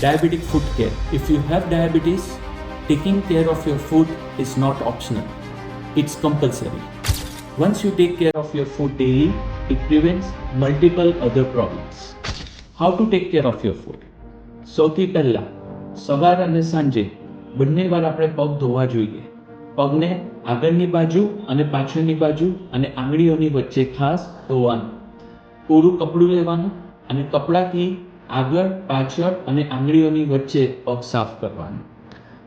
Diabetic foot care. If you have diabetes, taking care of your food is not optional, it's compulsory. Once you take care of your food daily, it prevents multiple other problems. How to take care of your food? સૌથી પહેલા સવાર અને સાંજે બંને વાર આપણે પગ ધોવા જોઈએ. પગને આગળની બાજુ અને પાછળની બાજુ અને આંગળીઓની વચ્ચે ખાસ ધોવાનું. કોરું કપડું લેવાનું અને કપડાથી આગળ પાછળ અને આંગળીઓની વચ્ચે પગ સાફ કરવાનું.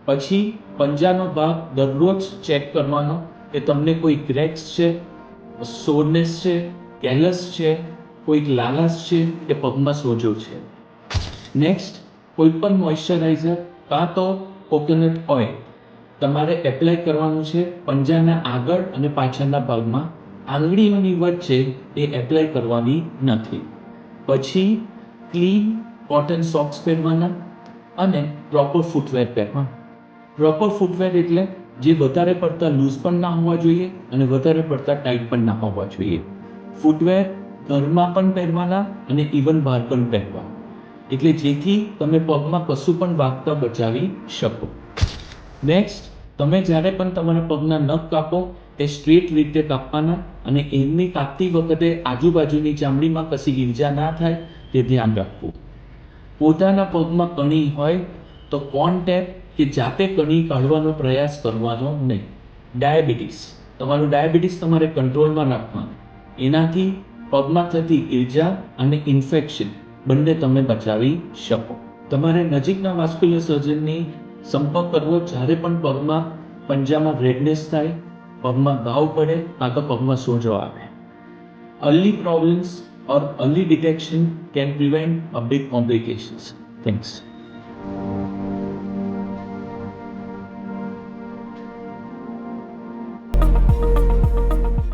પછી પંજાનો ભાગ દરરોજ ચેક કરવાનો કે તમને કોઈ ક્રેક્સ છે, સોરનેસ છે, કેલસ છે, કોઈક લાલાશ છે કે પગમાં સોજો છે. નેક્સ્ટ, કોઈ પણ મોઇશ્ચરાઇઝર કાં તો કોકોનટ ઓઇલ તમારે એપ્લાય કરવાનું છે પંજાના આગળ અને પાછળના ભાગમાં. આંગળીઓની વચ્ચે એ એપ્લાય કરવાની નથી. પછી ક્લીન કોટન સોક્સ પહેરવાના અને પ્રોપર ફૂટવેર પહેરવાના. પ્રોપર ફૂટવેર એટલે જે વધારે પડતા લૂઝ પણ ના હોવા જોઈએ અને વધારે પડતા ટાઈટ પણ ના હોવા જોઈએ. ફૂટવેર ઘરમાં પણ પહેરવાના અને ઇવન બહાર પણ પહેરવા, એટલે જેથી તમે પગમાં કશું પણ વાગતા બચાવી શકો. નેક્સ્ટ, તમે જ્યારે પણ તમારા પગના નખ કાપો તે સ્ટ્રેટ રીતે કાપવાના અને એમની કાપતી વખતે આજુબાજુની ચામડીમાં કશી ઈજા ના થાય તે ધ્યાન રાખવું. પોતાના પગમાં કણી હોય તો કોન ટેપ કે જાતે કણી કાઢવાનો પ્રયાસ કરવાનો નહીં. ડાયાબિટીસ તમારે કંટ્રોલમાં રાખવાનું. એનાથી પગમાં થતી ઈજા અને ઇન્ફેક્શન બંને તમે બચાવી શકો. તમારે નજીકના વાસ્ક્યુલર સર્જનની સંપર્ક કરવો જ્યારે પણ પગમાં પંજામાં રેડનેસ થાય, પગમાં ઘાવ પડે કાં તો પગમાં સોજો આવે. Early problems or early detection can prevent big complications. Thanks.